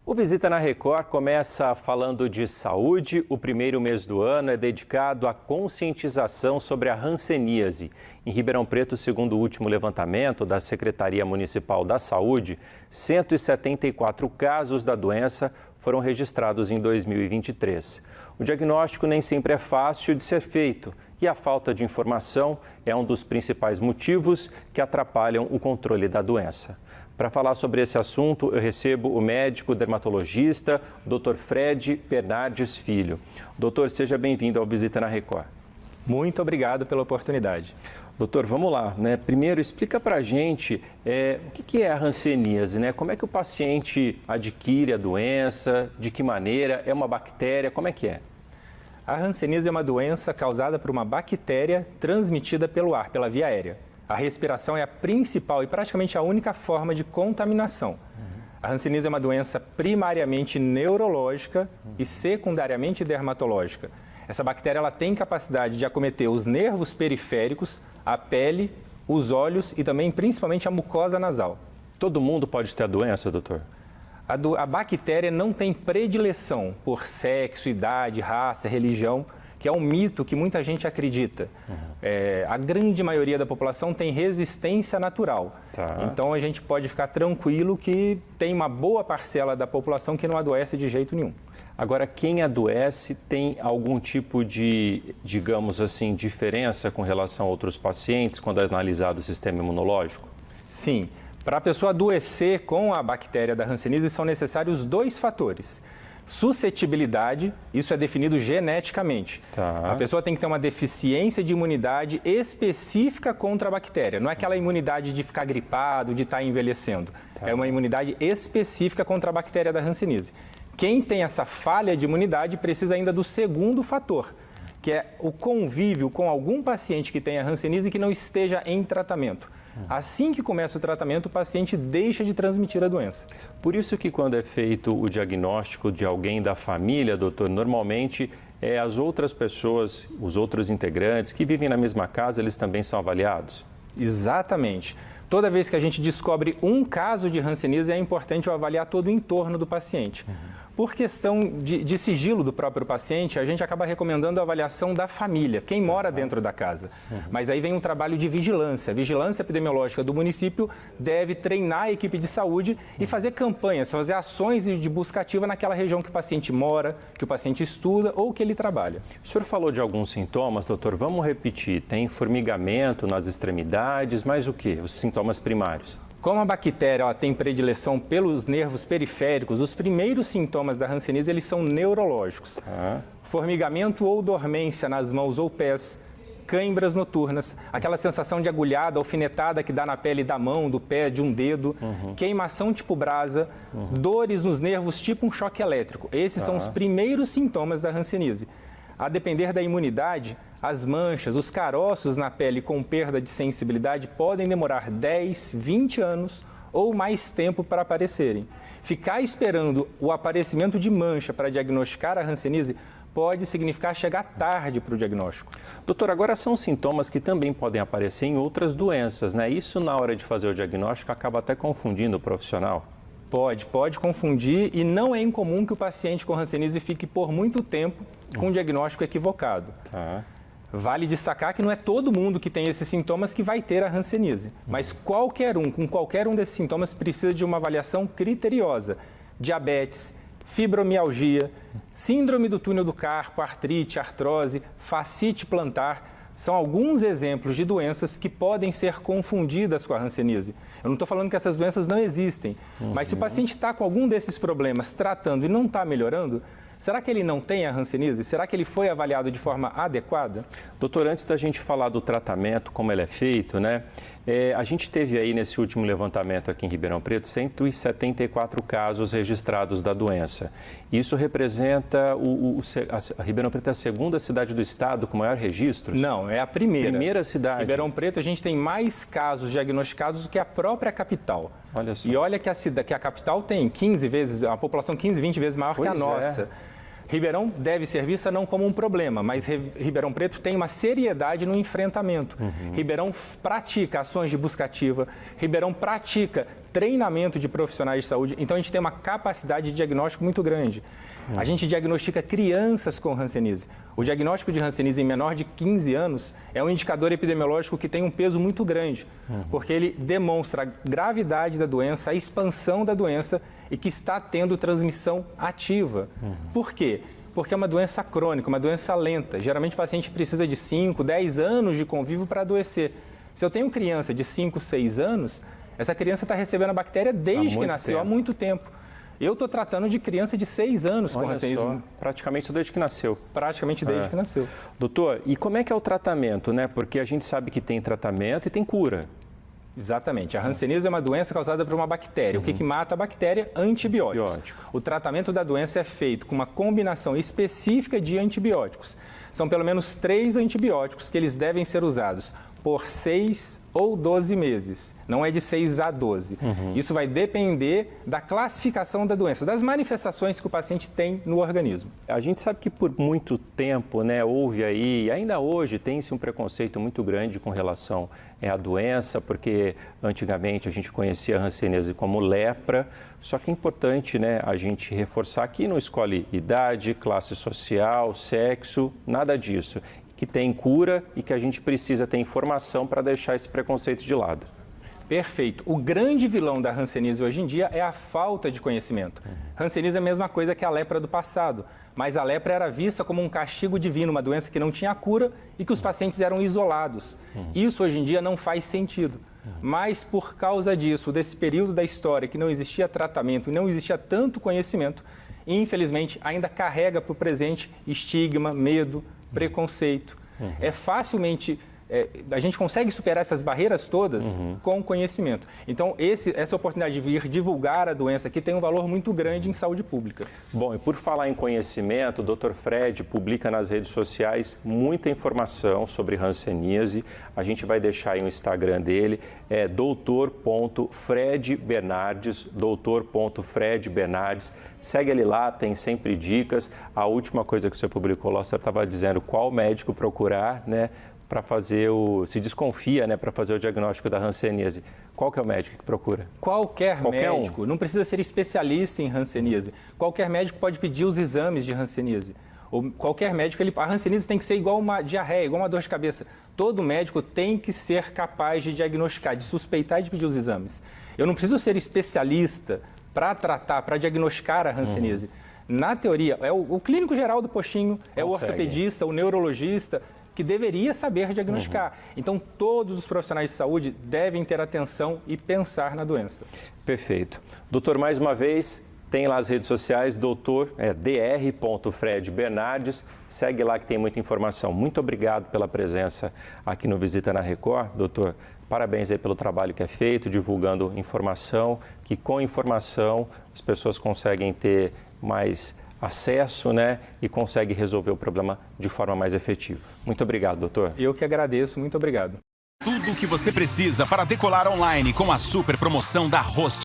O Visita na Record começa falando de saúde. O primeiro mês do ano é dedicado à conscientização sobre a hanseníase. Em Ribeirão Preto, segundo o último levantamento da Secretaria Municipal da Saúde, 174 casos da doença foram registrados em 2023. O diagnóstico nem sempre é fácil de ser feito e a falta de informação é um dos principais motivos que atrapalham o controle da doença. Para falar sobre esse assunto, eu recebo o médico dermatologista, Dr. Fred Bernardes Filho. Doutor, seja bem-vindo ao Visita na Record. Muito obrigado pela oportunidade. Doutor, vamos lá, né? Primeiro, explica para a gente o que é a hanseníase, né? Como é que o paciente adquire a doença, de que maneira, é uma bactéria, como é que é? A hanseníase é uma doença causada por uma bactéria transmitida pelo ar, pela via aérea. A respiração é a principal e praticamente a única forma de contaminação. A hanseníase é uma doença primariamente neurológica e secundariamente dermatológica. Essa bactéria ela tem capacidade de acometer os nervos periféricos, a pele, os olhos e também principalmente a mucosa nasal. Todo mundo pode ter a doença, doutor? A bactéria não tem predileção por sexo, idade, raça, religião, que é um mito que muita gente acredita. A grande maioria da população tem resistência natural. Então a gente pode ficar tranquilo que tem uma boa parcela da população que não adoece de jeito nenhum. Agora, quem adoece tem algum tipo de, digamos assim, diferença com relação a outros pacientes quando é analisado o sistema imunológico? Sim. Para a pessoa adoecer com a bactéria da hanseníase são necessários dois fatores. Suscetibilidade, isso é definido geneticamente. A pessoa tem que ter uma deficiência de imunidade específica contra a bactéria. Não é aquela imunidade de ficar gripado, de estar envelhecendo. É uma imunidade específica contra a bactéria da hanseníase. Quem tem essa falha de imunidade precisa ainda do segundo fator, que é o convívio com algum paciente que tenha hanseníase e que não esteja em tratamento. Assim que começa o tratamento, o paciente deixa de transmitir a doença. Por isso que quando é feito o diagnóstico de alguém da família, doutor, normalmente as outras pessoas, os outros integrantes que vivem na mesma casa, eles também são avaliados? Exatamente. Toda vez que a gente descobre um caso de hanseníase, é importante avaliar todo o entorno do paciente. Por questão de sigilo do próprio paciente, a gente acaba recomendando a avaliação da família, quem mora dentro da casa. Mas aí vem um trabalho de vigilância. A vigilância epidemiológica do município deve treinar a equipe de saúde e fazer campanhas, fazer ações de busca ativa naquela região que o paciente mora, que o paciente estuda ou que ele trabalha. O senhor falou de alguns sintomas, doutor. Vamos repetir. Tem formigamento nas extremidades, mas o quê? Os sintomas primários. Como a bactéria ela tem predileção pelos nervos periféricos, os primeiros sintomas da hanseníase eles são neurológicos. Formigamento ou dormência nas mãos ou pés, cãibras noturnas, aquela sensação de agulhada, alfinetada que dá na pele da mão, do pé, de um dedo, queimação tipo brasa, dores nos nervos tipo um choque elétrico. Esses são os primeiros sintomas da hanseníase. A depender da imunidade, as manchas, os caroços na pele com perda de sensibilidade podem demorar 10, 20 anos ou mais tempo para aparecerem. Ficar esperando o aparecimento de mancha para diagnosticar a hanseníase pode significar chegar tarde para o diagnóstico. Doutor, agora são sintomas que também podem aparecer em outras doenças, né? Isso na hora de fazer o diagnóstico acaba até confundindo o profissional. Pode confundir e não é incomum que o paciente com hanseníase fique por muito tempo com um diagnóstico equivocado. Vale destacar que não é todo mundo que tem esses sintomas que vai ter a hanseníase, mas qualquer um, com qualquer um desses sintomas, precisa de uma avaliação criteriosa. Diabetes, fibromialgia, síndrome do túnel do carpo, artrite, artrose, fascite plantar, são alguns exemplos de doenças que podem ser confundidas com a hanseníase. Eu não estou falando que essas doenças não existem, mas se o paciente está com algum desses problemas tratando e não está melhorando, será que ele não tem a hanseníase? Será que ele foi avaliado de forma adequada? Doutor, antes da gente falar do tratamento, como ele é feito, né? A gente teve aí nesse último levantamento aqui em Ribeirão Preto 174 casos registrados da doença. Isso representa a Ribeirão Preto é a segunda cidade do estado com maior registros? Não, é a primeira. Primeira cidade. Ribeirão Preto a gente tem mais casos diagnosticados do que a própria capital. Olha só. E olha que a capital tem 15 vezes, a população 15, 20 vezes maior que a nossa. Ribeirão deve ser vista não como um problema, mas Ribeirão Preto tem uma seriedade no enfrentamento. Ribeirão pratica ações de busca ativa, Ribeirão pratica treinamento de profissionais de saúde, então a gente tem uma capacidade de diagnóstico muito grande. A gente diagnostica crianças com hanseníase. O diagnóstico de hanseníase em menor de 15 anos é um indicador epidemiológico que tem um peso muito grande, porque ele demonstra a gravidade da doença, a expansão da doença e que está tendo transmissão ativa. Por quê? Porque é uma doença crônica, uma doença lenta. Geralmente o paciente precisa de 5, 10 anos de convívio para adoecer. Se eu tenho criança de 5, 6 anos, essa criança está recebendo a bactéria desde que nasceu, há muito tempo. Eu estou tratando de criança de 6 anos com hanseníase. Praticamente desde que nasceu. Praticamente desde que nasceu. Doutor, e como é que é o tratamento, né? Porque a gente sabe que tem tratamento e tem cura. Exatamente. A hanseníase é uma doença causada por uma bactéria. O que mata a bactéria? Antibióticos. O tratamento da doença é feito com uma combinação específica de antibióticos. São pelo menos 3 antibióticos que eles devem ser usados por 6 ou 12 meses. Não é de 6 a 12. Isso vai depender da classificação da doença, das manifestações que o paciente tem no organismo. A gente sabe que por muito tempo, né, houve aí, e ainda hoje tem-se um preconceito muito grande com relação à doença, porque antigamente a gente conhecia a hanseníase como lepra, só que é importante, né, a gente reforçar que não escolhe idade, classe social, sexo, nada disso. Que tem cura e que a gente precisa ter informação para deixar esse preconceito de lado. Perfeito. O grande vilão da hanseníase hoje em dia é a falta de conhecimento. Hanseníase é a mesma coisa que a lepra do passado, mas a lepra era vista como um castigo divino, uma doença que não tinha cura e que os pacientes eram isolados. Isso hoje em dia não faz sentido. Mas por causa disso, desse período da história que não existia tratamento e não existia tanto conhecimento, infelizmente ainda carrega para o presente estigma, medo, preconceito. É facilmente... a gente consegue superar essas barreiras todas com conhecimento. Então, essa oportunidade de vir divulgar a doença aqui tem um valor muito grande em saúde pública. Bom, e por falar em conhecimento, o Dr. Fred publica nas redes sociais muita informação sobre hanseníase. A gente vai deixar aí o Instagram dele, é doutor.fredbernardes, doutor.fredbernardes. Segue ele lá, tem sempre dicas. A última coisa que você publicou lá, você estava dizendo qual médico procurar, né? Para fazer se desconfia, né, para fazer o diagnóstico da hanseníase. Qual que é o médico que procura? Qualquer médico, não precisa ser especialista em hanseníase. Qualquer médico pode pedir os exames de hanseníase. Ou qualquer médico, a hanseníase tem que ser igual uma diarreia, igual uma dor de cabeça. Todo médico tem que ser capaz de diagnosticar, de suspeitar e de pedir os exames. Eu não preciso ser especialista para tratar, para diagnosticar a hanseníase. Na teoria, é o clínico geral do postinho, é o ortopedista, o neurologista, que deveria saber diagnosticar. Então, todos os profissionais de saúde devem ter atenção e pensar na doença. Perfeito. Doutor, mais uma vez, tem lá as redes sociais, dr.fredbernardes. Segue lá que tem muita informação. Muito obrigado pela presença aqui no Visita na Record, doutor. Parabéns aí pelo trabalho que é feito, divulgando informação, que com informação as pessoas conseguem ter mais acesso, né, e consegue resolver o problema de forma mais efetiva. Muito obrigado, doutor. Eu que agradeço, muito obrigado. Tudo o que você precisa para decolar online com a super promoção da Host.